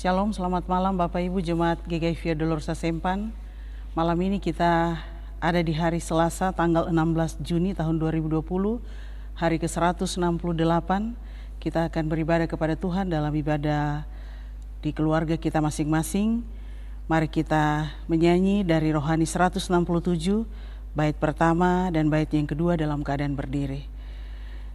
Shalom, selamat malam Bapak Ibu Jemaat GKI Via Dolorosa Sempan. Malam ini kita ada di hari Selasa tanggal 16 Juni tahun 2020, hari ke-168. Kita akan beribadah kepada Tuhan dalam ibadah di keluarga kita masing-masing. Mari kita menyanyi dari Rohani 167, bait pertama dan bait yang kedua dalam keadaan berdiri.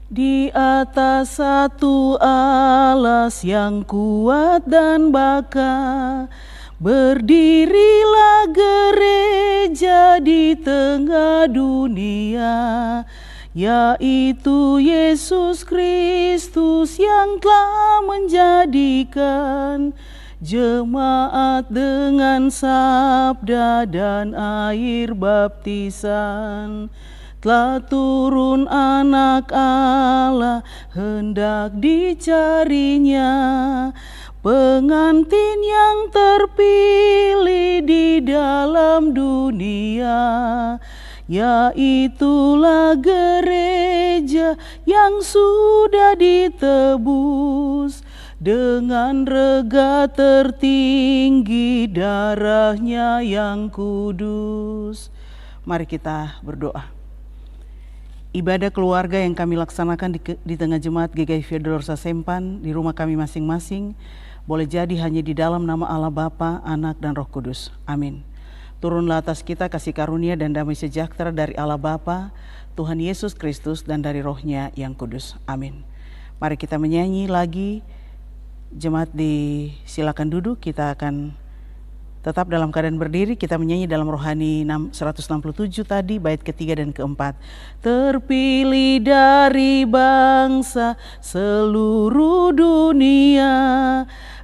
Di atas satu alas yang kuat dan baka, berdirilah gereja di tengah dunia, yaitu Yesus Kristus yang telah menjadikan jemaat dengan sabda dan air baptisan. Telah turun anak Allah, hendak dicarinya, pengantin yang terpilih di dalam dunia, yaitulah gereja yang sudah ditebus dengan rega tertinggi darahnya yang kudus. Mari kita berdoa. Ibadah keluarga yang kami laksanakan di tengah jemaat GKI Via Dolorosa Sempan di rumah kami masing-masing boleh jadi hanya di dalam nama Allah Bapa, Anak, dan Roh Kudus. Amin. Turunlah atas kita kasih karunia dan damai sejahtera dari Allah Bapa, Tuhan Yesus Kristus, dan dari Roh-Nya yang kudus. Amin. Mari kita menyanyi lagi. Jemaat silakan duduk, kita akan tetap dalam keadaan berdiri. Kita menyanyi dalam Rohani 167 tadi, bait ketiga dan keempat. Terpilih dari bangsa seluruh dunia,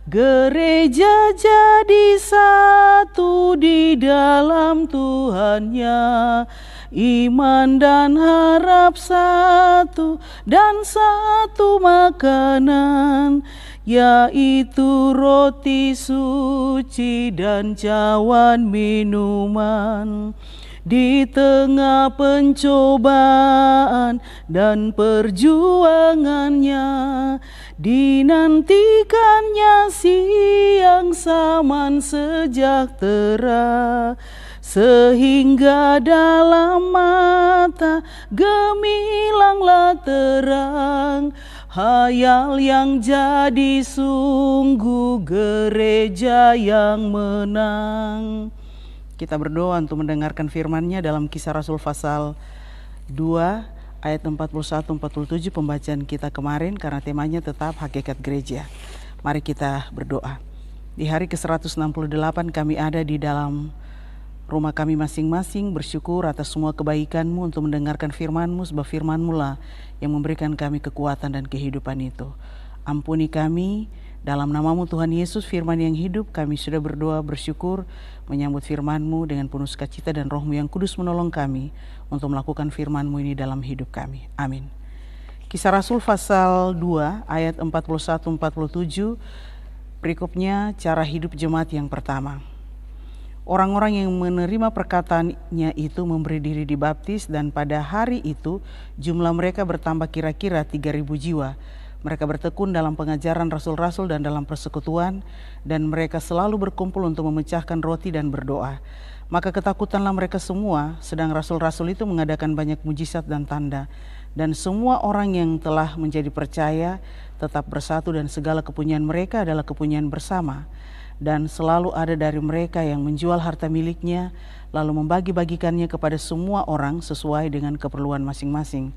gereja jadi satu di dalam Tuhannya, iman dan harap satu dan satu makanan, yaitu roti suci dan cawan minuman. Di tengah pencobaan dan perjuangannya, dinantikannya siang saman sejahtera, sehingga dalam mata gemilanglah terang, hayal yang jadi sungguh gereja yang menang. Kita berdoa untuk mendengarkan firman-Nya dalam Kisah Rasul pasal 2 ayat 41-47 pembacaan kita kemarin, karena temanya tetap hakikat gereja. Mari kita berdoa. Di hari ke-168 kami ada di dalam rumah kami masing-masing, bersyukur atas semua kebaikan-Mu untuk mendengarkan firman-Mu, sebab firman-Mu lah yang memberikan kami kekuatan dan kehidupan itu. Ampuni kami, dalam nama-Mu Tuhan Yesus, firman yang hidup, kami sudah berdoa bersyukur menyambut firman-Mu dengan penuh sukacita, dan Roh-Mu yang kudus menolong kami untuk melakukan firman-Mu ini dalam hidup kami. Amin. Kisah Rasul pasal 2 ayat 41-47, berikutnya cara hidup jemaat yang pertama. Orang-orang yang menerima perkataannya itu memberi diri dibaptis, dan pada hari itu jumlah mereka bertambah kira-kira 3.000 jiwa. Mereka bertekun dalam pengajaran rasul-rasul dan dalam persekutuan, dan mereka selalu berkumpul untuk memecahkan roti dan berdoa. Maka ketakutanlah mereka semua, sedang rasul-rasul itu mengadakan banyak mujizat dan tanda. Dan semua orang yang telah menjadi percaya tetap bersatu, dan segala kepunyaan mereka adalah kepunyaan bersama. Dan selalu ada dari mereka yang menjual harta miliknya, lalu membagi-bagikannya kepada semua orang sesuai dengan keperluan masing-masing.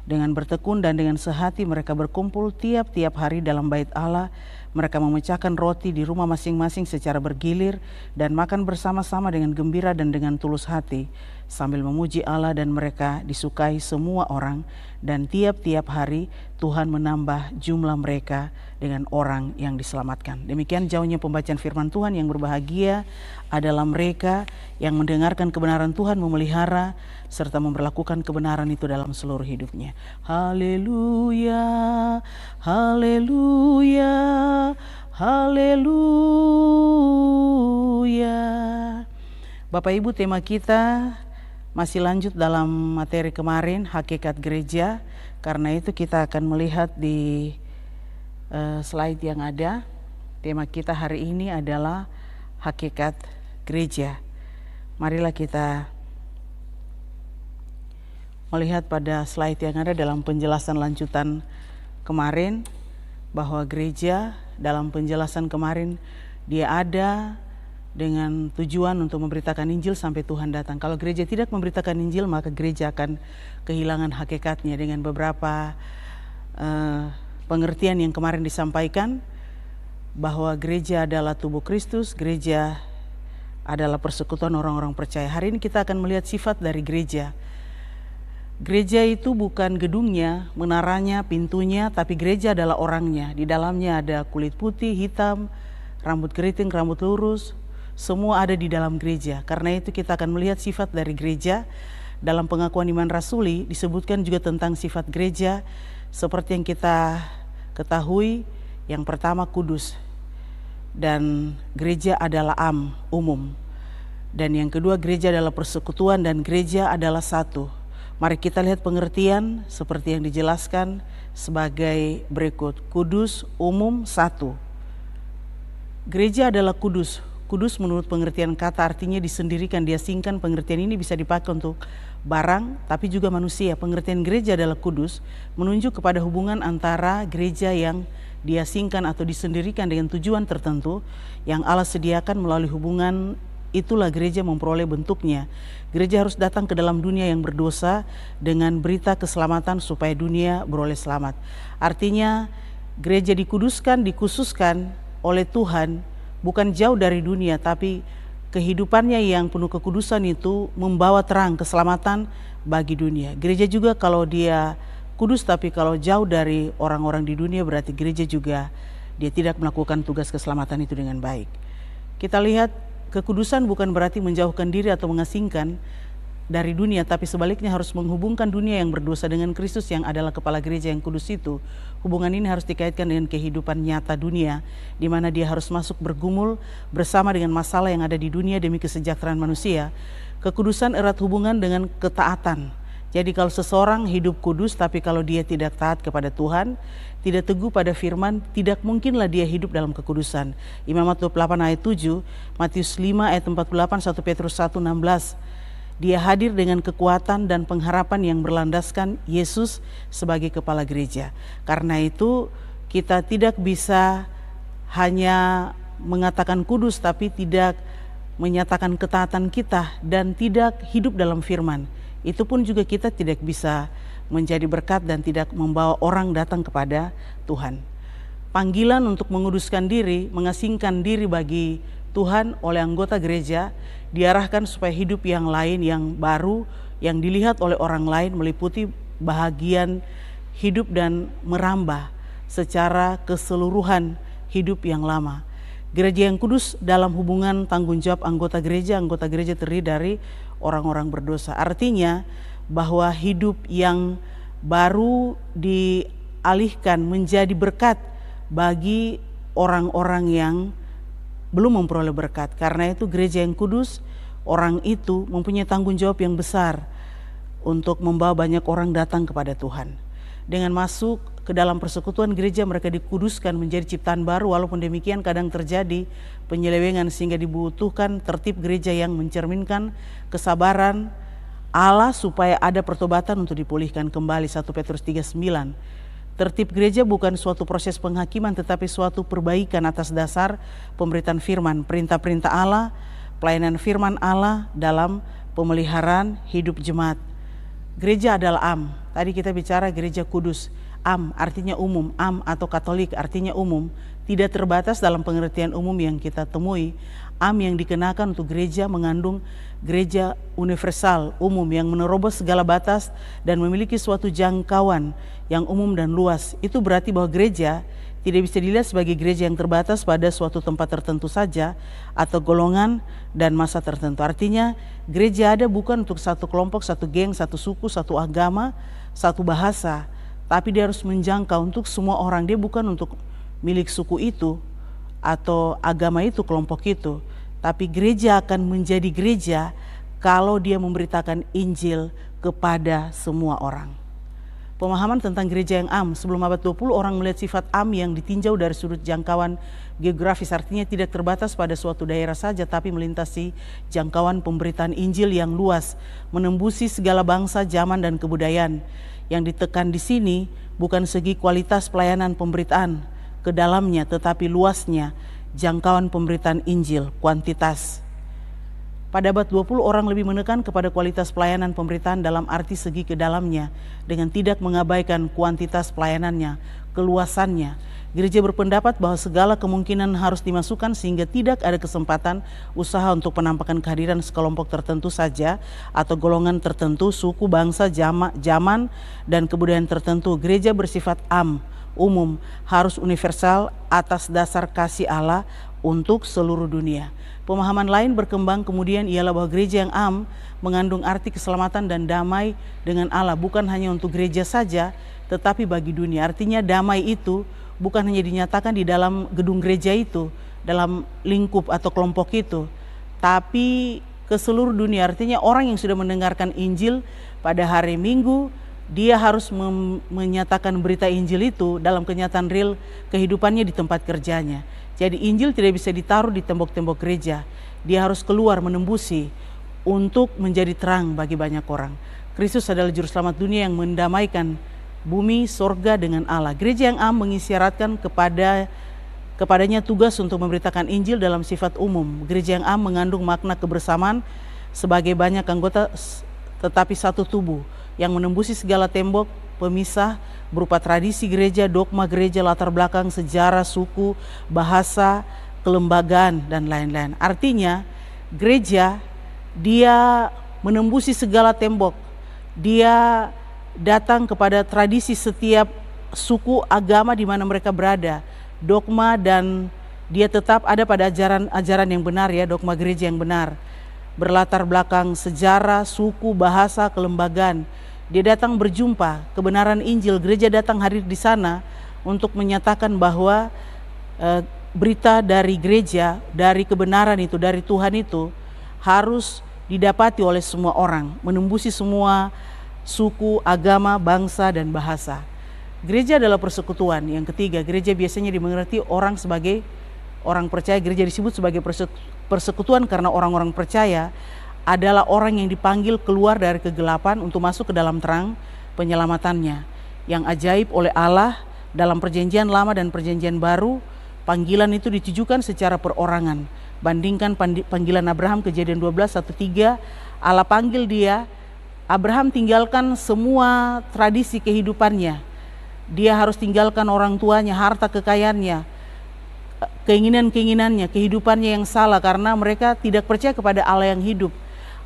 Dengan bertekun dan dengan sehati mereka berkumpul tiap-tiap hari dalam bait Allah. Mereka memecahkan roti di rumah masing-masing secara bergilir, dan makan bersama-sama dengan gembira dan dengan tulus hati, sambil memuji Allah, dan mereka disukai semua orang. Dan tiap-tiap hari Tuhan menambah jumlah mereka dengan orang yang diselamatkan. Demikian jauhnya pembacaan firman Tuhan. Yang berbahagia adalah mereka yang mendengarkan kebenaran Tuhan, memelihara serta memperlakukan kebenaran itu dalam seluruh hidupnya. Haleluya, haleluya, haleluya. Bapak Ibu, tema kita masih lanjut dalam materi kemarin, hakikat gereja. Karena itu kita akan melihat di slide yang ada. Tema kita hari ini adalah hakikat gereja. Marilah kita melihat pada slide yang ada dalam penjelasan lanjutan kemarin, bahwa gereja dalam penjelasan kemarin dia ada dengan tujuan untuk memberitakan Injil sampai Tuhan datang. Kalau gereja tidak memberitakan Injil, maka gereja akan kehilangan hakikatnya. Dengan beberapa pengertian yang kemarin disampaikan, bahwa gereja adalah tubuh Kristus, gereja adalah persekutuan orang-orang percaya. Hari ini kita akan melihat sifat dari gereja. Gereja itu bukan gedungnya, menaranya, pintunya, tapi gereja adalah orangnya. Di dalamnya ada kulit putih, hitam, rambut keriting, rambut lurus, semua ada di dalam gereja. Karena itu kita akan melihat sifat dari gereja. Dalam pengakuan iman rasuli disebutkan juga tentang sifat gereja seperti yang kita ketahui. Yang pertama, kudus, dan gereja adalah umum. Dan yang kedua, gereja adalah persekutuan dan gereja adalah satu. Mari kita lihat pengertian seperti yang dijelaskan sebagai berikut. Kudus, umum, satu. Gereja adalah kudus. Kudus menurut pengertian kata artinya disendirikan, diasingkan. Pengertian ini bisa dipakai untuk barang tapi juga manusia. Pengertian gereja adalah kudus menunjuk kepada hubungan antara gereja yang diasingkan atau disendirikan dengan tujuan tertentu yang Allah sediakan. Melalui hubungan itulah gereja memperoleh bentuknya. Gereja harus datang ke dalam dunia yang berdosa dengan berita keselamatan supaya dunia beroleh selamat. Artinya gereja dikuduskan, dikhususkan oleh Tuhan, bukan jauh dari dunia, tapi kehidupannya yang penuh kekudusan itu membawa terang keselamatan bagi dunia. Gereja juga kalau dia kudus tapi kalau jauh dari orang-orang di dunia, berarti gereja juga dia tidak melakukan tugas keselamatan itu dengan baik. Kita lihat kekudusan bukan berarti menjauhkan diri atau mengasingkan dari dunia, tapi sebaliknya harus menghubungkan dunia yang berdosa dengan Kristus yang adalah kepala gereja yang kudus itu. Hubungan ini harus dikaitkan dengan kehidupan nyata dunia, di mana dia harus masuk bergumul bersama dengan masalah yang ada di dunia demi kesejahteraan manusia. Kekudusan erat hubungan dengan ketaatan. Jadi kalau seseorang hidup kudus tapi kalau dia tidak taat kepada Tuhan, tidak teguh pada firman, tidak mungkinlah dia hidup dalam kekudusan. Imamat 28 ayat 7, Matius 5 ayat 48, 1 Petrus 1, 16. Dia hadir dengan kekuatan dan pengharapan yang berlandaskan Yesus sebagai kepala gereja. Karena itu kita tidak bisa hanya mengatakan kudus tapi tidak menyatakan ketaatan kita dan tidak hidup dalam firman. Itu pun juga kita tidak bisa menjadi berkat dan tidak membawa orang datang kepada Tuhan. Panggilan untuk menguduskan diri, mengasingkan diri bagi Tuhan oleh anggota gereja diarahkan supaya hidup yang lain, yang baru, yang dilihat oleh orang lain meliputi bahagian hidup dan merambah secara keseluruhan hidup yang lama. Gereja yang kudus dalam hubungan tanggung jawab anggota gereja terdiri dari orang-orang berdosa. Artinya bahwa hidup yang baru dialihkan menjadi berkat bagi orang-orang yang belum memperoleh berkat. Karena itu gereja yang kudus, orang itu mempunyai tanggung jawab yang besar untuk membawa banyak orang datang kepada Tuhan. Dengan masuk ke dalam persekutuan gereja, mereka dikuduskan menjadi ciptaan baru. Walaupun demikian kadang terjadi penyelewengan sehingga dibutuhkan tertib gereja yang mencerminkan kesabaran Allah supaya ada pertobatan untuk dipulihkan kembali. 1 Petrus 3:9. Tertib gereja bukan suatu proses penghakiman tetapi suatu perbaikan atas dasar pemberitaan firman, perintah-perintah Allah, pelayanan firman Allah dalam pemeliharaan hidup jemaat. Gereja adalah Tadi kita bicara gereja kudus. Artinya umum, atau Katolik artinya umum, tidak terbatas dalam pengertian umum yang kita temui. Yang dikenakan untuk gereja mengandung gereja universal, umum, yang menerobos segala batas dan memiliki suatu jangkauan yang umum dan luas. Itu berarti bahwa gereja tidak bisa dilihat sebagai gereja yang terbatas pada suatu tempat tertentu saja atau golongan dan masa tertentu. Artinya gereja ada bukan untuk satu kelompok, satu geng, satu suku, satu agama, satu bahasa, tapi dia harus menjangkau untuk semua orang. Dia bukan untuk milik suku itu atau agama itu, kelompok itu, tapi gereja akan menjadi gereja kalau dia memberitakan Injil kepada semua orang. Pemahaman tentang gereja yang am. Sebelum abad 20 orang melihat sifat am yang ditinjau dari sudut jangkauan geografis, artinya tidak terbatas pada suatu daerah saja tapi melintasi jangkauan pemberitaan Injil yang luas, menembusi segala bangsa, zaman dan kebudayaan. Yang ditekan di sini bukan segi kualitas pelayanan pemberitaan ke dalamnya, tetapi luasnya jangkauan pemberitaan Injil, kuantitas. Pada abad 20 orang lebih menekan kepada kualitas pelayanan pemberitaan dalam arti segi ke dalamnya dengan tidak mengabaikan kuantitas pelayanannya, keluasannya. Gereja berpendapat bahwa segala kemungkinan harus dimasukkan sehingga tidak ada kesempatan usaha untuk penampakan kehadiran sekelompok tertentu saja atau golongan tertentu, suku, bangsa, zaman, dan kebudayaan tertentu. Gereja bersifat am, umum, harus universal atas dasar kasih Allah untuk seluruh dunia. Pemahaman lain berkembang kemudian ialah bahwa gereja yang am mengandung arti keselamatan dan damai dengan Allah, bukan hanya untuk gereja saja tetapi bagi dunia. Artinya damai itu bukan hanya dinyatakan di dalam gedung gereja itu, dalam lingkup atau kelompok itu, tapi ke seluruh dunia. Artinya orang yang sudah mendengarkan Injil pada hari Minggu, dia harus menyatakan berita Injil itu dalam kenyataan real kehidupannya di tempat kerjanya. Jadi Injil tidak bisa ditaruh di tembok-tembok gereja. Dia harus keluar menembusi untuk menjadi terang bagi banyak orang. Kristus adalah juru selamat dunia yang mendamaikan bumi, sorga dengan Allah. Gereja yang am mengisyaratkan kepadanya tugas untuk memberitakan Injil dalam sifat umum. Gereja yang am mengandung makna kebersamaan sebagai banyak anggota tetapi satu tubuh yang menembusi segala tembok pemisah berupa tradisi gereja, dogma gereja, latar belakang, sejarah, suku, bahasa, kelembagaan, dan lain-lain. Artinya gereja dia menembusi segala tembok, dia datang kepada tradisi setiap suku, agama di mana mereka berada, dogma, dan dia tetap ada pada ajaran yang benar ya, dogma gereja yang benar, berlatar belakang sejarah, suku, bahasa, kelembagaan. Dia datang berjumpa kebenaran Injil. Gereja datang hadir di sana untuk menyatakan bahwa berita dari gereja, dari kebenaran itu, dari Tuhan itu harus didapati oleh semua orang, menembusi semua suku, agama, bangsa, dan bahasa. Gereja adalah persekutuan. Yang ketiga, gereja biasanya dimengerti orang sebagai orang percaya. Gereja disebut sebagai persekutuan karena orang-orang percaya adalah orang yang dipanggil keluar dari kegelapan untuk masuk ke dalam terang penyelamatannya yang ajaib oleh Allah. Dalam perjanjian lama dan perjanjian baru, panggilan itu ditujukan secara perorangan. Bandingkan panggilan Abraham, Kejadian 12:1-3, Allah panggil dia. Abraham tinggalkan semua tradisi kehidupannya. Dia harus tinggalkan orang tuanya, harta kekayaannya, keinginan-keinginannya, kehidupannya yang salah karena mereka tidak percaya kepada Allah yang hidup.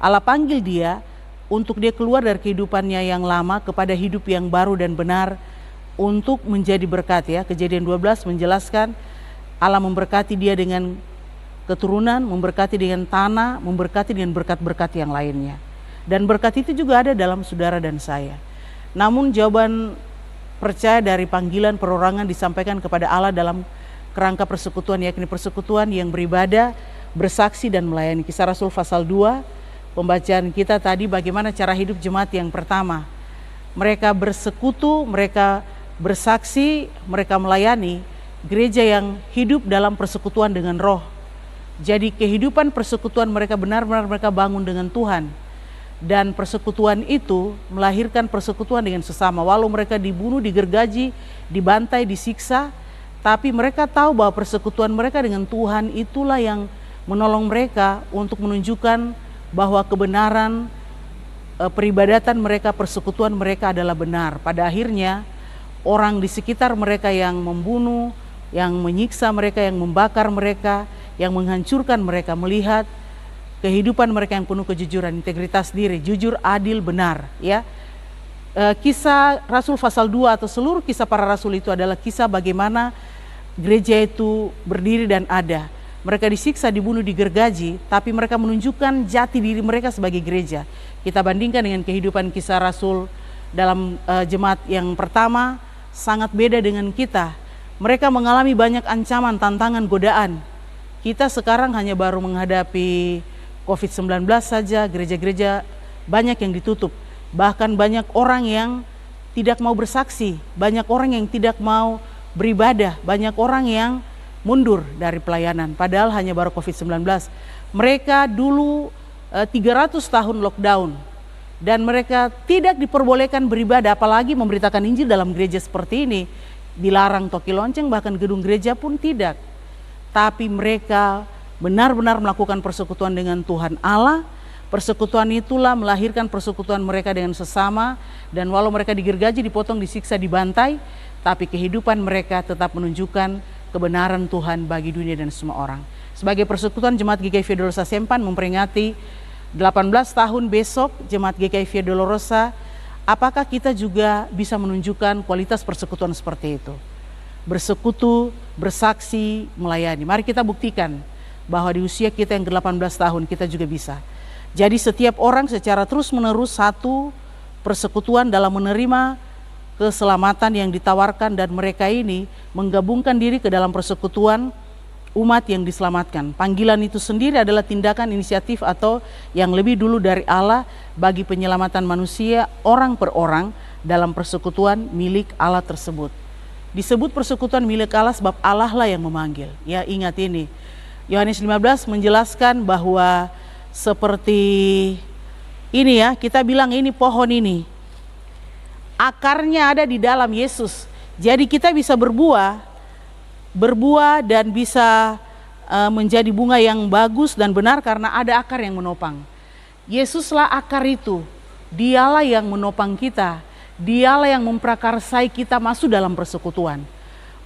Allah panggil dia untuk dia keluar dari kehidupannya yang lama kepada hidup yang baru dan benar untuk menjadi berkat ya. Kejadian 12 menjelaskan Allah memberkati dia dengan keturunan, memberkati dengan tanah, memberkati dengan berkat-berkat yang lainnya. Dan berkat itu juga ada dalam saudara dan saya. Namun jawaban percaya dari panggilan perorangan disampaikan kepada Allah dalam kerangka persekutuan, yakni persekutuan yang beribadah, bersaksi dan melayani. Kisah Rasul pasal 2. Pembacaan kita tadi bagaimana cara hidup jemaat yang pertama. Mereka bersekutu, mereka bersaksi, mereka melayani. Gereja yang hidup dalam persekutuan dengan roh. Jadi kehidupan persekutuan mereka benar-benar mereka bangun dengan Tuhan. Dan persekutuan itu melahirkan persekutuan dengan sesama. Walau mereka dibunuh, digergaji, dibantai, disiksa, tapi mereka tahu bahwa persekutuan mereka dengan Tuhan itulah yang menolong mereka untuk menunjukkan bahwa kebenaran peribadatan mereka, persekutuan mereka adalah benar. Pada akhirnya orang di sekitar mereka yang membunuh, yang menyiksa mereka, yang membakar mereka, yang menghancurkan mereka melihat kehidupan mereka yang penuh kejujuran, integritas diri, jujur, adil, benar ya. Kisah Rasul pasal 2 atau seluruh kisah para rasul itu adalah kisah bagaimana gereja itu berdiri dan ada. Mereka disiksa, dibunuh, digergaji, tapi mereka menunjukkan jati diri mereka sebagai gereja. Kita bandingkan dengan kehidupan kisah Rasul dalam jemaat yang pertama, sangat beda dengan kita. Mereka mengalami banyak ancaman, tantangan, godaan. Kita sekarang hanya baru menghadapi COVID-19 saja, gereja-gereja banyak yang ditutup. Bahkan banyak orang yang tidak mau bersaksi, banyak orang yang tidak mau beribadah, banyak orang yang mundur dari pelayanan, padahal hanya baru COVID-19. Mereka dulu 300 tahun lockdown, dan mereka tidak diperbolehkan beribadah, apalagi memberitakan Injil dalam gereja seperti ini. Dilarang toki lonceng, bahkan gedung gereja pun tidak. Tapi mereka benar-benar melakukan persekutuan dengan Tuhan Allah. Persekutuan itulah melahirkan persekutuan mereka dengan sesama, dan walau mereka digergaji, dipotong, disiksa, dibantai, tapi kehidupan mereka tetap menunjukkan kebenaran Tuhan bagi dunia dan semua orang. Sebagai persekutuan, Jemaat GKI Via Dolorosa Sempan memperingati 18 tahun besok Jemaat GKI Via Dolorosa. Apakah kita juga bisa menunjukkan kualitas persekutuan seperti itu? Bersekutu, bersaksi, melayani. Mari kita buktikan bahwa di usia kita yang ke-18 tahun kita juga bisa. Jadi setiap orang secara terus-menerus satu persekutuan dalam menerima keselamatan yang ditawarkan, dan mereka ini menggabungkan diri ke dalam persekutuan umat yang diselamatkan. Panggilan itu sendiri adalah tindakan inisiatif atau yang lebih dulu dari Allah bagi penyelamatan manusia orang per orang dalam persekutuan milik Allah tersebut. Disebut persekutuan milik Allah sebab Allah lah yang memanggil. Ya, ingat ini. Yohanes 15 menjelaskan bahwa seperti ini ya, kita bilang ini pohon ini, akarnya ada di dalam Yesus. Jadi kita bisa berbuah dan bisa menjadi bunga yang bagus dan benar karena ada akar yang menopang. Yesuslah akar itu, dialah yang menopang kita, dialah yang memprakarsai kita masuk dalam persekutuan.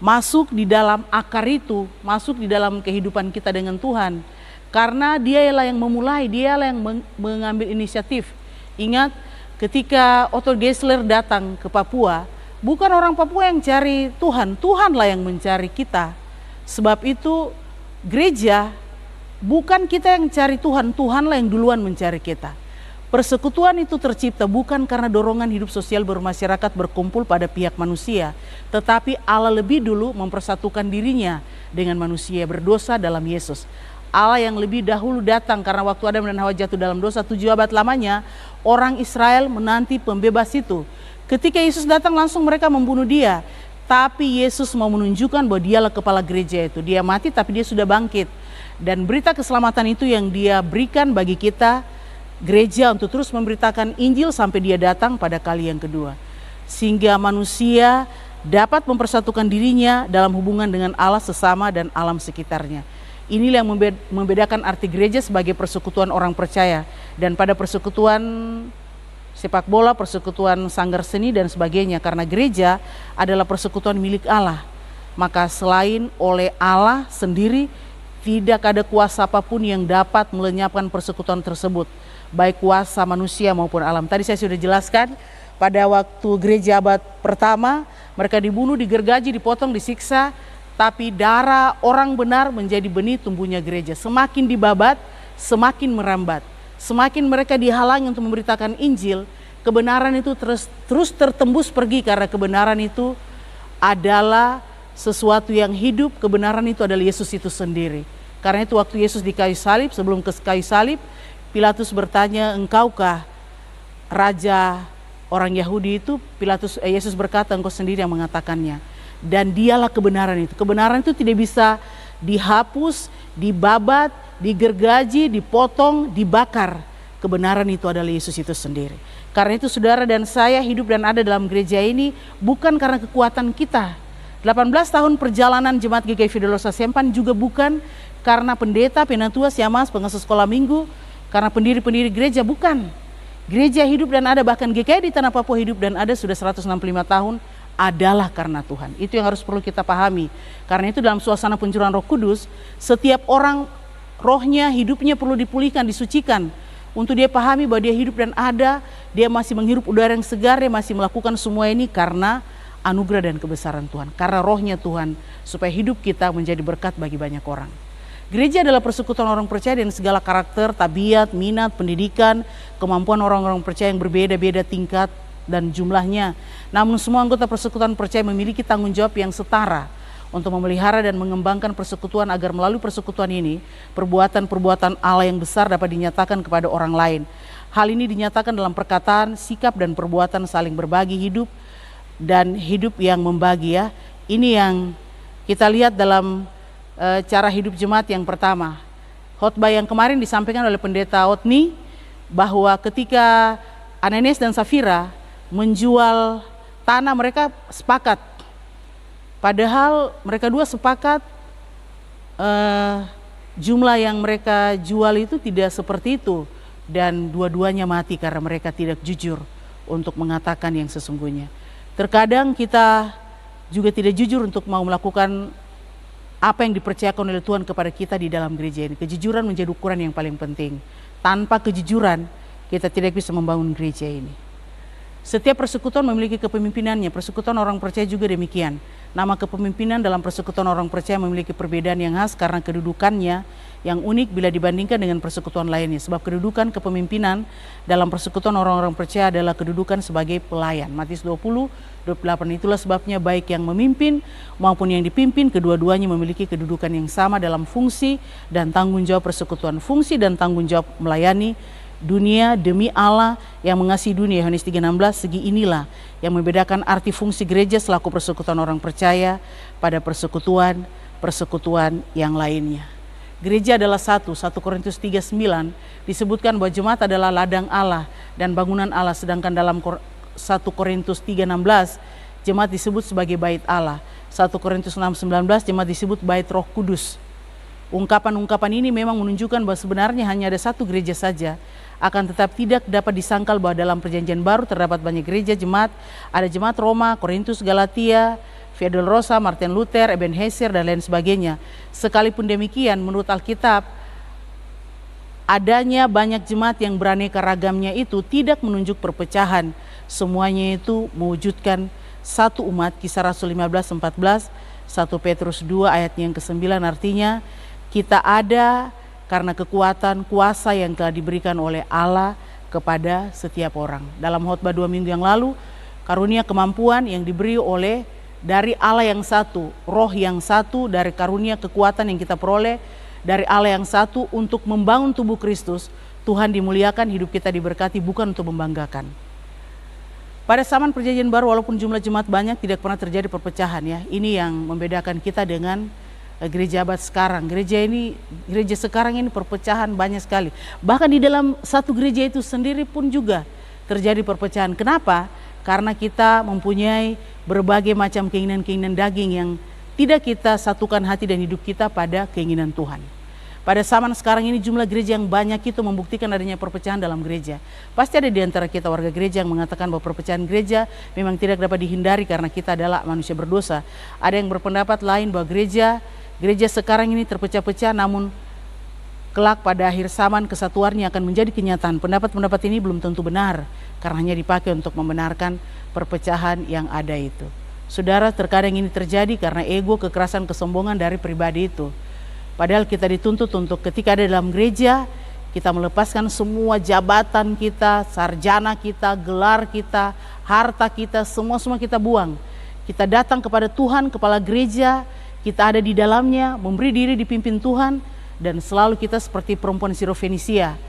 Masuk di dalam akar itu, masuk di dalam kehidupan kita dengan Tuhan. Karena dialah yang memulai, dialah yang mengambil inisiatif. Ingat ketika Otto Geisler datang ke Papua, bukan orang Papua yang cari Tuhan, Tuhanlah yang mencari kita. Sebab itu gereja bukan kita yang cari Tuhan, Tuhanlah yang duluan mencari kita. Persekutuan itu tercipta bukan karena dorongan hidup sosial bermasyarakat berkumpul pada pihak manusia, tetapi Allah lebih dulu mempersatukan dirinya dengan manusia berdosa dalam Yesus. Allah yang lebih dahulu datang karena waktu Adam dan Hawa jatuh dalam dosa 7 abad lamanya, orang Israel menanti pembebas itu. Ketika Yesus datang langsung mereka membunuh dia. Tapi Yesus mau menunjukkan bahwa dialah kepala gereja itu. Dia mati tapi dia sudah bangkit. Dan berita keselamatan itu yang dia berikan bagi kita gereja untuk terus memberitakan Injil sampai dia datang pada kali yang kedua. Sehingga manusia dapat mempersatukan dirinya dalam hubungan dengan Allah sesama dan alam sekitarnya. Inilah yang membedakan arti gereja sebagai persekutuan orang percaya. Dan pada persekutuan sepak bola, persekutuan sanggar seni dan sebagainya. Karena gereja adalah persekutuan milik Allah. Maka selain oleh Allah sendiri, tidak ada kuasa apapun yang dapat melenyapkan persekutuan tersebut. Baik kuasa manusia maupun alam. Tadi saya sudah jelaskan, pada waktu gereja abad pertama, mereka dibunuh, digergaji, dipotong, disiksa. Tapi darah orang benar menjadi benih tumbuhnya gereja. Semakin dibabat, semakin merambat. Semakin mereka dihalangi untuk memberitakan Injil, kebenaran itu terus tertembus pergi karena kebenaran itu adalah sesuatu yang hidup, kebenaran itu adalah Yesus itu sendiri. Karena itu waktu Yesus di kayu salib, sebelum ke kayu salib, Pilatus bertanya, "Engkaukah raja orang Yahudi?" Itu Yesus berkata, "Engkau sendiri yang mengatakannya." Dan dialah kebenaran itu. Kebenaran itu tidak bisa dihapus, dibabat, digergaji, dipotong, dibakar. Kebenaran itu adalah Yesus itu sendiri. Karena itu saudara dan saya hidup dan ada dalam gereja ini bukan karena kekuatan kita. 18 tahun perjalanan Jemaat GKI Via Dolorosa Sempan juga bukan karena pendeta, penatua, siamas, pengasuh sekolah minggu, karena pendiri-pendiri gereja, bukan. Gereja hidup dan ada, bahkan GKI di Tanah Papua hidup dan ada sudah 165 tahun, adalah karena Tuhan. Itu yang harus perlu kita pahami. Karena itu dalam suasana pencurahan Roh Kudus, setiap orang rohnya, hidupnya perlu dipulihkan, disucikan. Untuk dia pahami bahwa dia hidup dan ada, dia masih menghirup udara yang segar, dia masih melakukan semua ini karena anugerah dan kebesaran Tuhan. Karena rohnya Tuhan, supaya hidup kita menjadi berkat bagi banyak orang. Gereja adalah persekutuan orang percaya dengan segala karakter, tabiat, minat, pendidikan, kemampuan orang-orang percaya yang berbeda-beda tingkat dan jumlahnya. Namun semua anggota persekutuan percaya memiliki tanggung jawab yang setara untuk memelihara dan mengembangkan persekutuan agar melalui persekutuan ini perbuatan-perbuatan Allah yang besar dapat dinyatakan kepada orang lain. Hal ini dinyatakan dalam perkataan, sikap dan perbuatan saling berbagi hidup dan hidup yang membagi ya. Ini yang kita lihat dalam cara hidup jemaat yang pertama. Khotbah yang kemarin disampaikan oleh Pendeta Otni bahwa ketika Ananias dan Safira menjual tanah, mereka sepakat. Padahal mereka dua sepakat jumlah yang mereka jual itu tidak seperti itu, dan dua-duanya mati karena mereka tidak jujur untuk mengatakan yang sesungguhnya. Terkadang kita juga tidak jujur untuk mau melakukan apa yang dipercayakan oleh Tuhan kepada kita di dalam gereja ini. Kejujuran menjadi ukuran yang paling penting. Tanpa kejujuran kita tidak bisa membangun gereja ini. Setiap persekutuan memiliki kepemimpinannya. Persekutuan orang percaya juga demikian. Nama kepemimpinan dalam persekutuan orang percaya memiliki perbedaan yang khas karena kedudukannya yang unik bila dibandingkan dengan persekutuan lainnya. Sebab kedudukan kepemimpinan dalam persekutuan orang-orang percaya adalah kedudukan sebagai pelayan. Matius 20:28. Itulah sebabnya baik yang memimpin maupun yang dipimpin, kedua-duanya memiliki kedudukan yang sama dalam fungsi dan tanggung jawab persekutuan. Fungsi dan tanggung jawab melayani dunia demi Allah yang mengasihi dunia, Yohanes 3:16. Segi inilah yang membedakan arti fungsi gereja selaku persekutuan orang percaya pada persekutuan yang lainnya. Gereja adalah 1 Korintus 3:9 disebutkan bahwa jemaat adalah ladang Allah dan bangunan Allah, sedangkan dalam 1 Korintus 3:16 jemaat disebut sebagai bait Allah. 1 Korintus 6:19 jemaat disebut bait Roh Kudus. Ungkapan-ungkapan ini memang menunjukkan bahwa sebenarnya hanya ada satu gereja saja. Akan tetap tidak dapat disangkal bahwa dalam perjanjian baru terdapat banyak gereja jemaat. Ada jemaat Roma, Korintus, Galatia, Via Dolorosa, Martin Luther, Ebenezer, dan lain sebagainya. Sekalipun demikian, menurut Alkitab, adanya banyak jemaat yang beraneka ragamnya itu tidak menunjuk perpecahan. Semuanya itu mewujudkan satu umat. Kisah Rasul 15:14, 1 Petrus 2 ayat yang ke-9 artinya kita ada karena kekuatan kuasa yang telah diberikan oleh Allah kepada setiap orang. Dalam khotbah 2 minggu yang lalu, karunia kemampuan yang diberi oleh dari Allah yang satu, roh yang satu, dari karunia kekuatan yang kita peroleh dari Allah yang satu untuk membangun tubuh Kristus. Tuhan dimuliakan, hidup kita diberkati, bukan untuk membanggakan. Pada zaman perjanjian baru, walaupun jumlah jemaat banyak, tidak pernah terjadi perpecahan ya. Ini yang membedakan kita dengan gereja abad sekarang. Gereja sekarang ini perpecahan banyak sekali. Bahkan di dalam satu gereja itu sendiri pun juga terjadi perpecahan. Kenapa? Karena kita mempunyai berbagai macam keinginan-keinginan daging yang tidak kita satukan hati dan hidup kita pada keinginan Tuhan. Pada zaman sekarang ini jumlah gereja yang banyak itu membuktikan adanya perpecahan dalam gereja. Pasti ada di antara kita warga gereja yang mengatakan bahwa perpecahan gereja memang tidak dapat dihindari karena kita adalah manusia berdosa. Ada yang berpendapat lain bahwa gereja sekarang ini terpecah-pecah, namun kelak pada akhir zaman kesatuannya akan menjadi kenyataan. Pendapat-pendapat ini belum tentu benar karena hanya dipakai untuk membenarkan perpecahan yang ada itu. Saudara, terkadang ini terjadi karena ego, kekerasan, kesombongan dari pribadi itu. Padahal kita dituntut untuk ketika ada dalam gereja, kita melepaskan semua jabatan kita, sarjana kita, gelar kita, harta kita, semua kita buang. Kita datang kepada Tuhan, kepala gereja, kita ada di dalamnya, memberi diri dipimpin Tuhan, dan selalu kita seperti perempuan Sirofenisia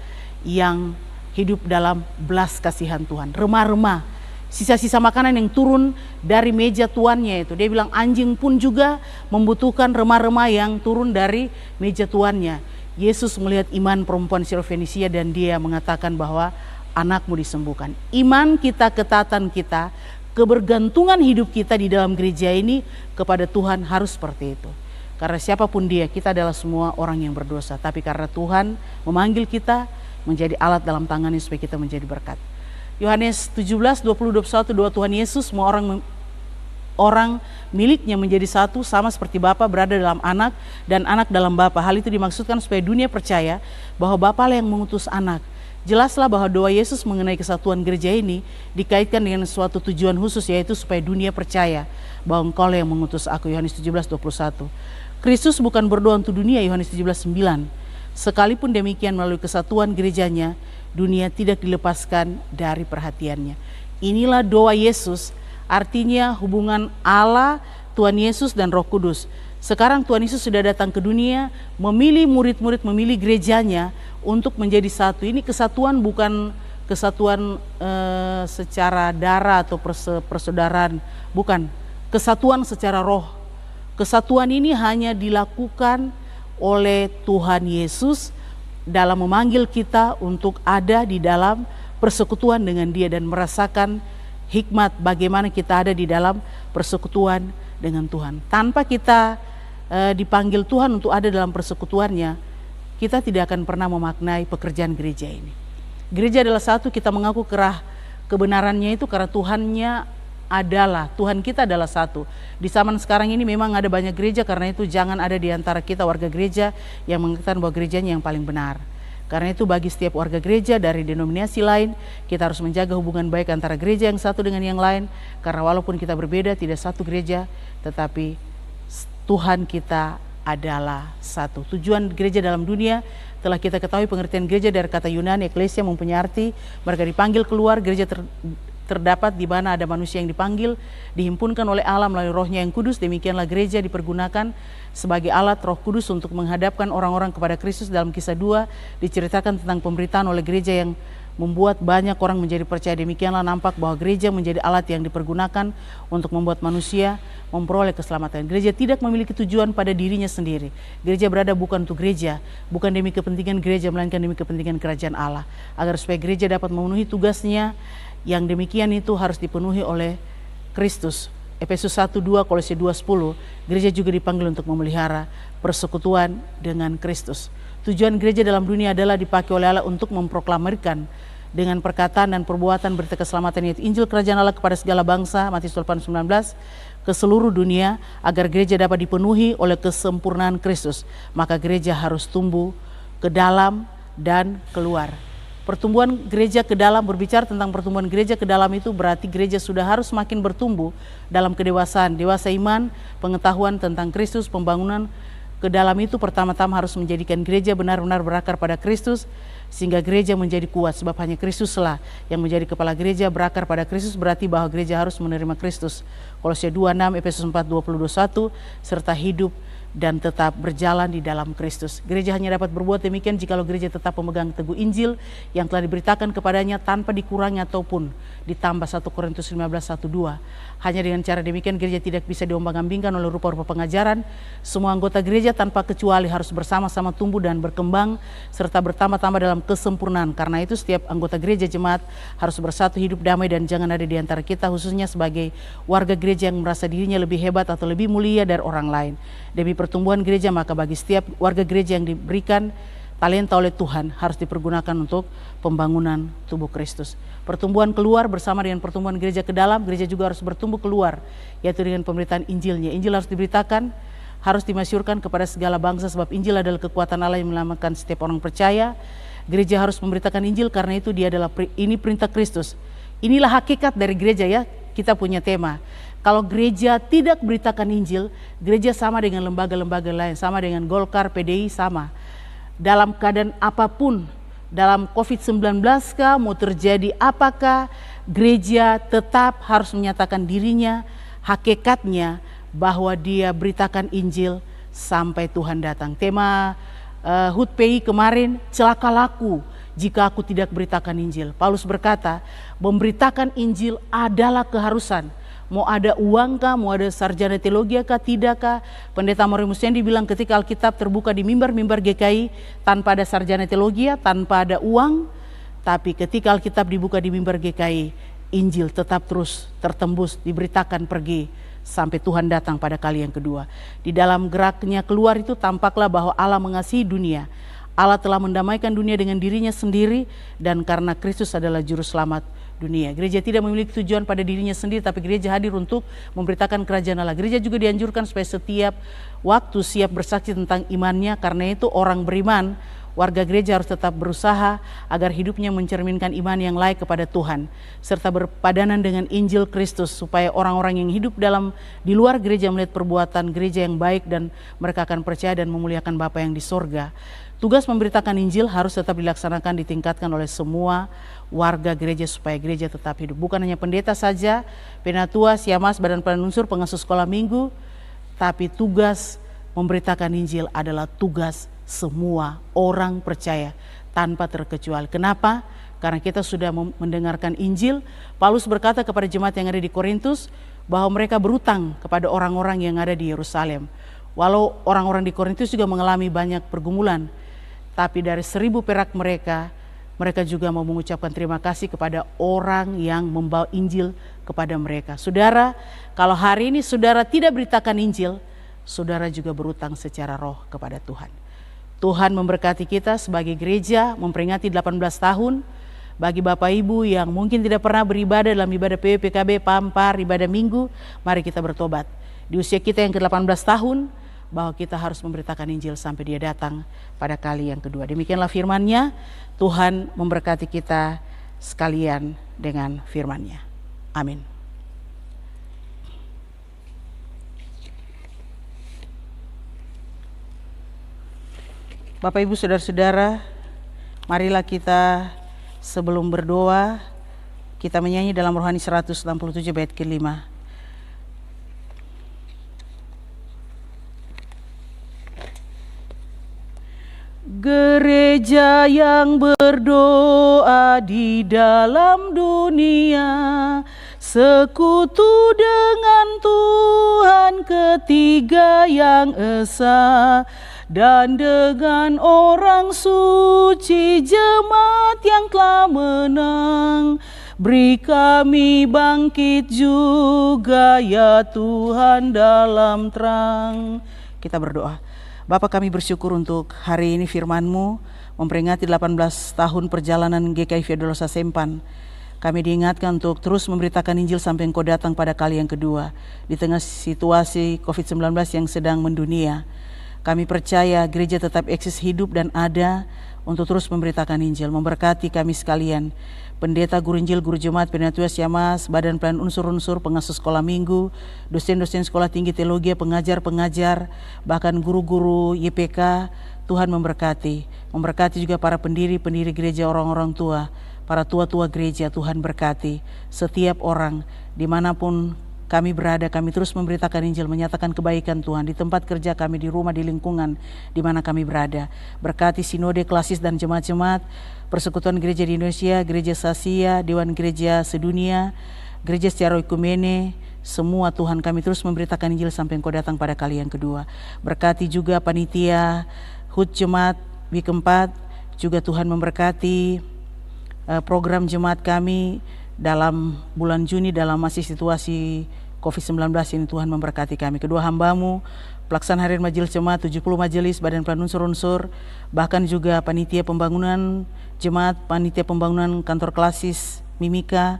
yang hidup dalam belas kasihan Tuhan. Remah-remah, sisa-sisa makanan yang turun dari meja tuannya itu. Dia bilang anjing pun juga membutuhkan remah-remah yang turun dari meja tuannya. Yesus melihat iman perempuan Sirofenisia dan dia mengatakan bahwa anakmu disembuhkan. Iman kita, ketaatan kita, kebergantungan hidup kita di dalam gereja ini kepada Tuhan harus seperti itu. Karena siapapun dia, kita adalah semua orang yang berdosa. Tapi karena Tuhan memanggil kita menjadi alat dalam tangannya supaya kita menjadi berkat. Yohanes 17:20-21, doa Tuhan Yesus, semua orang miliknya menjadi satu, sama seperti Bapa berada dalam anak dan anak dalam Bapa. Hal itu dimaksudkan supaya dunia percaya bahwa Bapa lah yang mengutus anak. Jelaslah bahwa doa Yesus mengenai kesatuan gereja ini dikaitkan dengan suatu tujuan khusus, yaitu supaya dunia percaya bahwa Engkau yang mengutus aku. Yohanes 17:21. Kristus bukan berdoa untuk dunia. Yohanes 17:9. Sekalipun demikian, melalui kesatuan gerejanya, dunia tidak dilepaskan dari perhatiannya. Inilah doa Yesus, artinya hubungan Allah, Tuhan Yesus dan Roh Kudus. Sekarang Tuhan Yesus sudah datang ke dunia, memilih murid-murid, memilih gerejanya untuk menjadi satu. Ini kesatuan bukan kesatuan secara darah atau persaudaraan, bukan, kesatuan secara roh. Kesatuan ini hanya dilakukan oleh Tuhan Yesus dalam memanggil kita untuk ada di dalam persekutuan dengan Dia dan merasakan hikmat bagaimana kita ada di dalam persekutuan dengan Tuhan. Tanpa kita dipanggil Tuhan untuk ada dalam persekutuannya, kita tidak akan pernah memaknai pekerjaan gereja ini. Gereja adalah satu, kita mengaku kerah kebenarannya itu karena Tuhan kita adalah satu. Di zaman sekarang ini memang ada banyak gereja, karena itu jangan ada di antara kita warga gereja yang mengatakan bahwa gerejanya yang paling benar. Karena itu bagi setiap warga gereja dari denominasi lain, kita harus menjaga hubungan baik antara gereja yang satu dengan yang lain. Karena walaupun kita berbeda, tidak satu gereja, tetapi Tuhan kita adalah satu. Tujuan gereja dalam dunia telah kita ketahui. Pengertian gereja dari kata Yunani eklesia mempunyai arti mereka dipanggil keluar. Gereja terdapat di mana ada manusia yang dipanggil, dihimpunkan oleh Allah melalui Rohnya yang kudus. Demikianlah gereja dipergunakan sebagai alat Roh Kudus untuk menghadapkan orang-orang kepada Kristus. Dalam Kisah 2 diceritakan tentang pemberitaan oleh gereja yang membuat banyak orang menjadi percaya. Demikianlah nampak bahwa gereja menjadi alat yang dipergunakan untuk membuat manusia memperoleh keselamatan. Gereja tidak memiliki tujuan pada dirinya sendiri. Gereja berada bukan untuk gereja, bukan demi kepentingan gereja, melainkan demi kepentingan kerajaan Allah. Agar supaya gereja dapat memenuhi tugasnya, yang demikian itu harus dipenuhi oleh Kristus. Efesus 1:2, Kolose 2:10, gereja juga dipanggil untuk memelihara persekutuan dengan Kristus. Tujuan gereja dalam dunia adalah dipakai oleh Allah untuk memproklamirkan dengan perkataan dan perbuatan berita keselamatan, yaitu Injil Kerajaan Allah kepada segala bangsa, Matius 8:19, ke seluruh dunia, agar gereja dapat dipenuhi oleh kesempurnaan Kristus. Maka gereja harus tumbuh ke dalam dan keluar. Pertumbuhan gereja ke dalam, berbicara tentang pertumbuhan gereja ke dalam itu berarti gereja sudah harus makin bertumbuh dalam kedewasaan, dewasa iman, pengetahuan tentang Kristus. Pembangunan ke dalam itu pertama-tama harus menjadikan gereja benar-benar berakar pada Kristus, sehingga gereja menjadi kuat, sebab hanya Kristuslah yang menjadi kepala gereja. Berakar pada Kristus berarti bahwa gereja harus menerima Kristus. Kolose 2:6, Efesus 4:20-21, serta hidup dan tetap berjalan di dalam Kristus. Gereja hanya dapat berbuat demikian jikalau gereja tetap memegang teguh Injil yang telah diberitakan kepadanya tanpa dikurangi ataupun ditambah. 1 Korintus 15:1-2. Hanya dengan cara demikian gereja tidak bisa diombang-ambingkan oleh rupa-rupa pengajaran. Semua anggota gereja tanpa kecuali harus bersama-sama tumbuh dan berkembang serta bertambah-tambah dalam kesempurnaan. Karena itu setiap anggota gereja jemaat harus bersatu, hidup damai, dan jangan ada di antara kita, khususnya sebagai warga gereja, yang merasa dirinya lebih hebat atau lebih mulia dari orang lain. Demi pertumbuhan gereja, maka bagi setiap warga gereja yang diberikan talenta oleh Tuhan harus dipergunakan untuk pembangunan tubuh Kristus. Pertumbuhan keluar bersama dengan pertumbuhan gereja ke dalam, gereja juga harus bertumbuh keluar, yaitu dengan pemberitaan Injilnya. Injil harus diberitakan, harus dimasyurkan kepada segala bangsa, sebab Injil adalah kekuatan Allah yang menyelamatkan setiap orang percaya. Gereja harus memberitakan Injil karena itu dia adalah ini perintah Kristus. Inilah hakikat dari gereja, ya. Kita punya tema. Kalau gereja tidak beritakan Injil, gereja sama dengan lembaga-lembaga lain, sama dengan Golkar, PDI, sama. Dalam keadaan apapun, dalam COVID-19 kah, mau terjadi apakah, gereja tetap harus menyatakan dirinya, hakikatnya, bahwa dia beritakan Injil sampai Tuhan datang. Tema HUT PI kemarin, celakalah aku jika aku tidak beritakan Injil. Paulus berkata, memberitakan Injil adalah keharusan. Mau ada uang kah, mau ada sarjana teologi kah, tidak kah? Pendeta Maury Musyendi bilang ketika Alkitab terbuka di mimbar-mimbar GKI tanpa ada sarjana teologi, tanpa ada uang, tapi ketika Alkitab dibuka di mimbar GKI, Injil tetap terus tertembus, diberitakan pergi sampai Tuhan datang pada kali yang kedua. Di dalam geraknya keluar itu tampaklah bahwa Allah mengasihi dunia. Allah telah mendamaikan dunia dengan dirinya sendiri, dan karena Kristus adalah juru selamat dunia. Gereja tidak memiliki tujuan pada dirinya sendiri, tapi gereja hadir untuk memberitakan kerajaan Allah. Gereja juga dianjurkan supaya setiap waktu siap bersaksi tentang imannya. Karena itu orang beriman, warga gereja harus tetap berusaha agar hidupnya mencerminkan iman yang layak kepada Tuhan, serta berpadanan dengan Injil Kristus, supaya orang-orang yang hidup di luar gereja melihat perbuatan gereja yang baik, dan mereka akan percaya dan memuliakan Bapa yang di sorga. Tugas memberitakan Injil harus tetap dilaksanakan, ditingkatkan oleh semua warga gereja supaya gereja tetap hidup. Bukan hanya pendeta saja, penatua, siamas, badan penunsur, pengasuh sekolah minggu, tapi tugas memberitakan Injil adalah tugas semua orang percaya tanpa terkecuali. Kenapa? karena kita sudah mendengarkan Injil. Paulus berkata kepada jemaat yang ada di Korintus bahwa mereka berutang kepada orang-orang yang ada di Yerusalem. Walau orang-orang di Korintus juga mengalami banyak pergumulan, tapi dari 1.000 perak mereka juga mau mengucapkan terima kasih kepada orang yang membawa Injil kepada mereka. Saudara, kalau hari ini saudara tidak beritakan Injil, saudara juga berutang secara roh kepada Tuhan. Tuhan memberkati kita sebagai gereja memperingati 18 tahun. Bagi Bapak Ibu yang mungkin tidak pernah beribadah dalam ibadah PKB, Pampar, ibadah Minggu, mari kita bertobat. Di usia kita yang ke-18 tahun, bahwa kita harus memberitakan Injil sampai Dia datang pada kali yang kedua. Demikianlah firman-Nya. Tuhan memberkati kita sekalian dengan firman-Nya. Amin. Bapak Ibu saudara-saudara, marilah kita sebelum berdoa kita menyanyi dalam Rohani 167 bait ke-5. Gereja yang berdoa di dalam dunia, sekutu dengan Tuhan ketiga yang esa, dan dengan orang suci jemaat yang telah menang. Beri kami bangkit juga ya Tuhan dalam terang. Kita berdoa. Bapa, kami bersyukur untuk hari ini firman-Mu memperingati 18 tahun perjalanan GKI Dolosa Sempan. Kami diingatkan untuk terus memberitakan Injil sampai Engkau datang pada kali yang kedua. Di tengah situasi COVID-19 yang sedang mendunia, kami percaya gereja tetap eksis, hidup dan ada untuk terus memberitakan Injil. Memberkati kami sekalian, pendeta, guru Injil, guru jemaat, penatuas Yamas, badan pelayan unsur-unsur, pengasuh sekolah minggu, dosen-dosen sekolah tinggi teologi, pengajar-pengajar, bahkan guru-guru YPK. Tuhan memberkati juga para pendiri-pendiri gereja, orang-orang tua, para tua-tua gereja. Tuhan berkati setiap orang dimanapun kami berada. Kami terus memberitakan Injil, menyatakan kebaikan Tuhan di tempat kerja kami, di rumah, di lingkungan di mana kami berada. Berkati sinode, klasis dan jemaat-jemaat Persekutuan Gereja di Indonesia, Gereja Sasia, Dewan Gereja Sedunia, Gereja secara ekumene, semua Tuhan kami terus memberitakan Injil sampai Engkau datang pada kali yang kedua. Berkati juga panitia HUT Jemaat Week 4, juga Tuhan memberkati program jemaat kami dalam bulan Juni dalam masih situasi COVID-19 ini. Tuhan memberkati kami. Kedua hamba-Mu, pelaksanaan harian majelis jemaat, 70 majelis, badan pelayan unsur-unsur, bahkan juga panitia pembangunan jemaat, panitia pembangunan kantor klasis Mimika,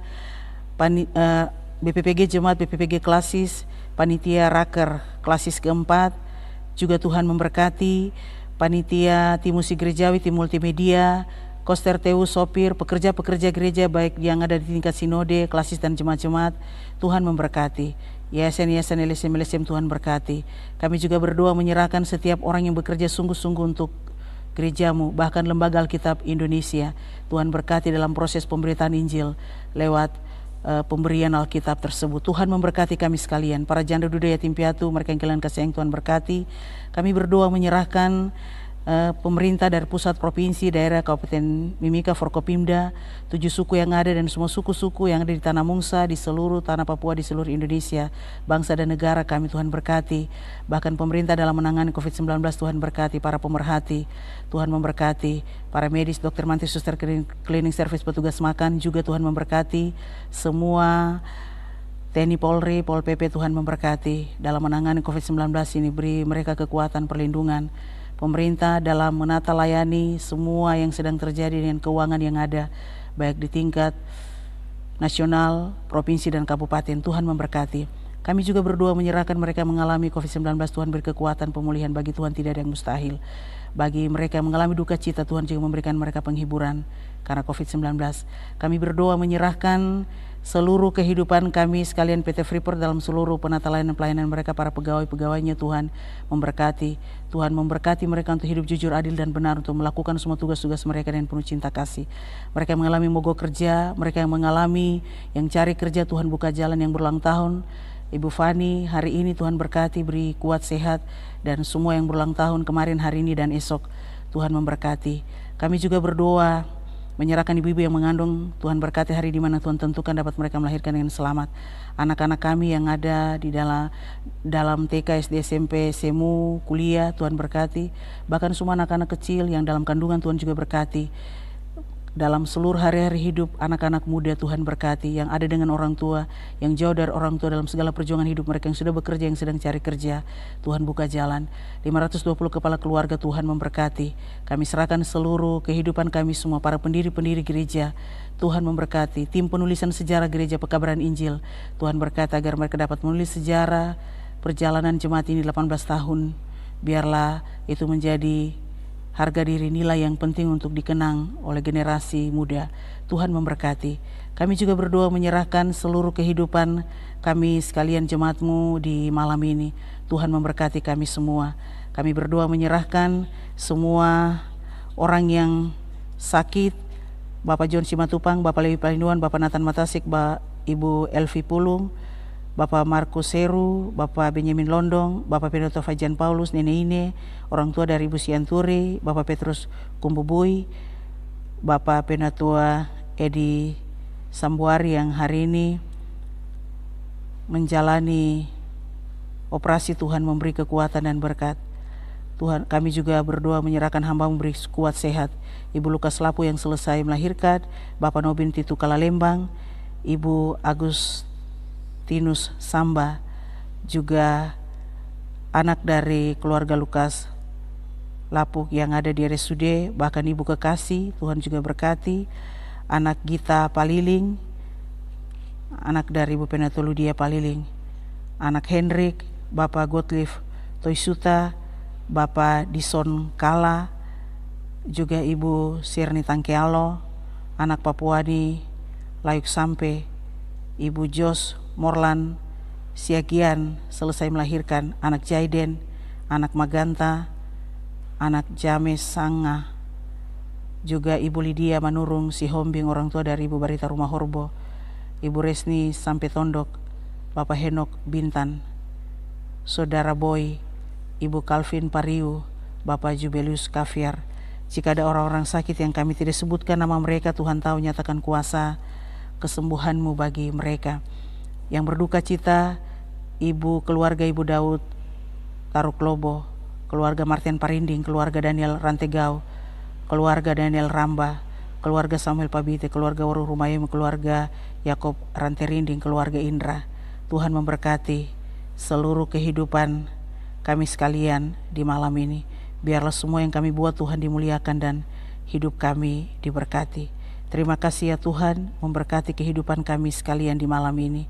BPPG jemaat, BPPG klasis, panitia raker klasis keempat, juga Tuhan memberkati panitia tim musik gerejawi, tim multimedia, koster TU, sopir, pekerja-pekerja gereja baik yang ada di tingkat sinode, klasis dan jemaat-jemaat. Tuhan memberkati. Yayasan-yayasan LSM Tuhan berkati. Kami juga berdoa menyerahkan setiap orang yang bekerja sungguh-sungguh untuk gereja-Mu, bahkan lembaga Alkitab Indonesia. Tuhan berkati dalam proses pemberitaan Injil lewat pemberian Alkitab tersebut. Tuhan memberkati kami sekalian, para janda duda yatim piatu, mereka yang kehilangan kasih sayang, Tuhan berkati. Kami berdoa menyerahkan pemerintah dari pusat, provinsi, daerah, Kabupaten Mimika, Forkopimda, 7 suku yang ada dan semua suku-suku yang ada di Tanah Mungsa, di seluruh Tanah Papua, di seluruh Indonesia, bangsa dan negara kami Tuhan berkati. Bahkan pemerintah dalam menangani COVID-19 Tuhan berkati, para pemerhati Tuhan memberkati, para medis, dokter, mantis, suster, cleaning service, petugas makan juga Tuhan memberkati, semua TNI, Polri, Pol PP Tuhan memberkati dalam menangani COVID-19 ini. Beri mereka kekuatan, perlindungan. Pemerintah dalam menata layani semua yang sedang terjadi dengan keuangan yang ada, baik di tingkat nasional, provinsi dan kabupaten. Tuhan memberkati. Kami juga berdoa menyerahkan mereka yang mengalami COVID-19. Tuhan beri kekuatan pemulihan, bagi Tuhan tidak ada yang mustahil. Bagi mereka yang mengalami duka cita, Tuhan juga memberikan mereka penghiburan karena COVID-19. Kami berdoa menyerahkan seluruh kehidupan kami sekalian PT Freeport dalam seluruh penata layanan pelayanan mereka, para pegawai-pegawainya. Tuhan memberkati. Tuhan memberkati mereka untuk hidup jujur, adil dan benar, untuk melakukan semua tugas-tugas mereka dengan penuh cinta kasih. Mereka yang mengalami mogok kerja, mereka yang mengalami yang cari kerja, Tuhan buka jalan yang berulang tahun. Ibu Fani hari ini Tuhan berkati, beri kuat, sehat, dan semua yang berulang tahun kemarin, hari ini dan esok Tuhan memberkati. Kami juga berdoa Menyerahkan ibu-ibu yang mengandung, Tuhan berkati hari di mana Tuhan tentukan dapat mereka melahirkan dengan selamat. Anak-anak kami yang ada di dalam TK, SD, SMP, SEMU, kuliah, Tuhan berkati. Bahkan semua anak-anak kecil yang dalam kandungan Tuhan juga berkati. Dalam seluruh hari-hari hidup anak-anak muda Tuhan berkati, yang ada dengan orang tua, yang jauh dari orang tua dalam segala perjuangan hidup mereka, yang sudah bekerja, yang sedang cari kerja, Tuhan buka jalan. 520 kepala keluarga Tuhan memberkati. Kami serahkan seluruh kehidupan kami semua, para pendiri-pendiri gereja, Tuhan memberkati. Tim penulisan sejarah gereja Pekabaran Injil, Tuhan berkati agar mereka dapat menulis sejarah perjalanan jemaat ini 18 tahun. Biarlah itu menjadi harga diri, nilai yang penting untuk dikenang oleh generasi muda. Tuhan memberkati. Kami juga berdoa menyerahkan seluruh kehidupan kami sekalian jemaat-Mu di malam ini. Tuhan memberkati kami semua. Kami berdoa menyerahkan semua orang yang sakit, Bapak John Simatupang, Bapak Lewi Palinduan, Bapak Nathan Matasik, Ibu Elvi Pulung, Bapak Markus Seru, Bapak Benyamin Londong, Bapak Penatua Fajan Paulus, Nenek Ine, orang tua dari Ibu Sianturi, Bapak Petrus Kumbubui, Bapak Penatua Edi Sambuari yang hari ini menjalani operasi. Tuhan memberi kekuatan dan berkat. Tuhan, kami juga berdoa menyerahkan hamba memberi kuat sehat. Ibu Lukas Lapu yang selesai melahirkan, Bapak Nobin Titu Kalalembang, Ibu Agustinus Samba, juga anak dari keluarga Lukas Lapuk yang ada di RSUD, bahkan Ibu Kekasih, Tuhan juga berkati. Anak Gita Paliling, anak dari Ibu Penatua Ludia Paliling, anak Hendrik, Bapak Gottlieb Toisuta, Bapak Dison Kala, juga Ibu Sirni Tangkealo, anak Papuadi Layuk Sampe, Ibu Jos Morlan Siagian selesai melahirkan, anak Jaiden, anak Maganta, anak James Sanga, juga Ibu Lydia Manurung Sihombing, orang tua dari Ibu Barita Rumah Horbo, Ibu Resni Sampai Tondok, Bapak Henok Bintan, Saudara Boy, Ibu Calvin Pariu, Bapak Jubelius Kaviar. Jika ada orang-orang sakit yang kami tidak sebutkan nama mereka, Tuhan tahu, nyatakan kuasa kesembuhan-Mu bagi mereka. Yang berduka cita, keluarga Ibu Daud Taruklobo, keluarga Martin Parinding, keluarga Daniel Rantegau, keluarga Daniel Ramba, keluarga Samuel Pabite, keluarga Waru Rumayem, keluarga Yakob Ranterinding, keluarga Indra. Tuhan memberkati seluruh kehidupan kami sekalian di malam ini. Biarlah semua yang kami buat Tuhan dimuliakan dan hidup kami diberkati. Terima kasih ya Tuhan, memberkati kehidupan kami sekalian di malam ini.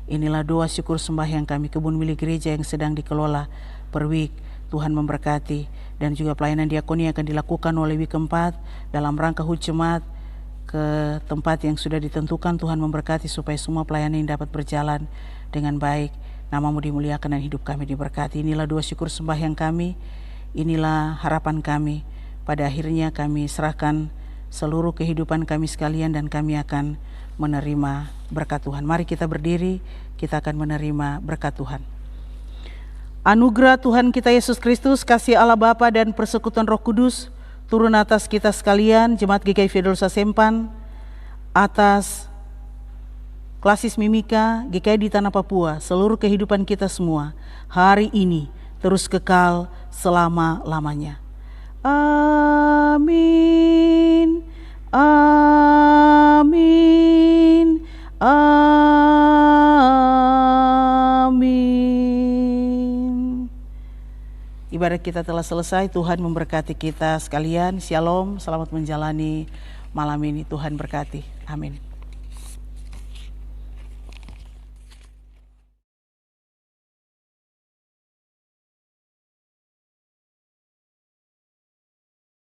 Inilah doa syukur sembahyang kami, kebun milik gereja yang sedang dikelola per week. Tuhan memberkati, dan juga pelayanan diakoni akan dilakukan oleh week keempat dalam rangka HUT Jemaat ke tempat yang sudah ditentukan. Tuhan memberkati supaya semua pelayanan ini dapat berjalan dengan baik. Nama-Mu dimuliakan dan hidup kami diberkati. Inilah doa syukur sembahyang kami, inilah harapan kami. Pada akhirnya kami serahkan seluruh kehidupan kami sekalian dan kami akan menerima berkat Tuhan. Mari kita berdiri, kita akan menerima berkat Tuhan. Anugerah Tuhan kita Yesus Kristus, kasih Allah Bapa dan persekutuan Roh Kudus turun atas kita sekalian, Jemaat GKI Fedosa Sempan, atas Klasis Mimika, GKI di Tanah Papua, seluruh kehidupan kita semua, hari ini terus kekal selama-lamanya. Amin, amin, amin. Ibadah kita telah selesai. Tuhan memberkati kita sekalian. Shalom, selamat menjalani malam ini. Tuhan berkati. Amin.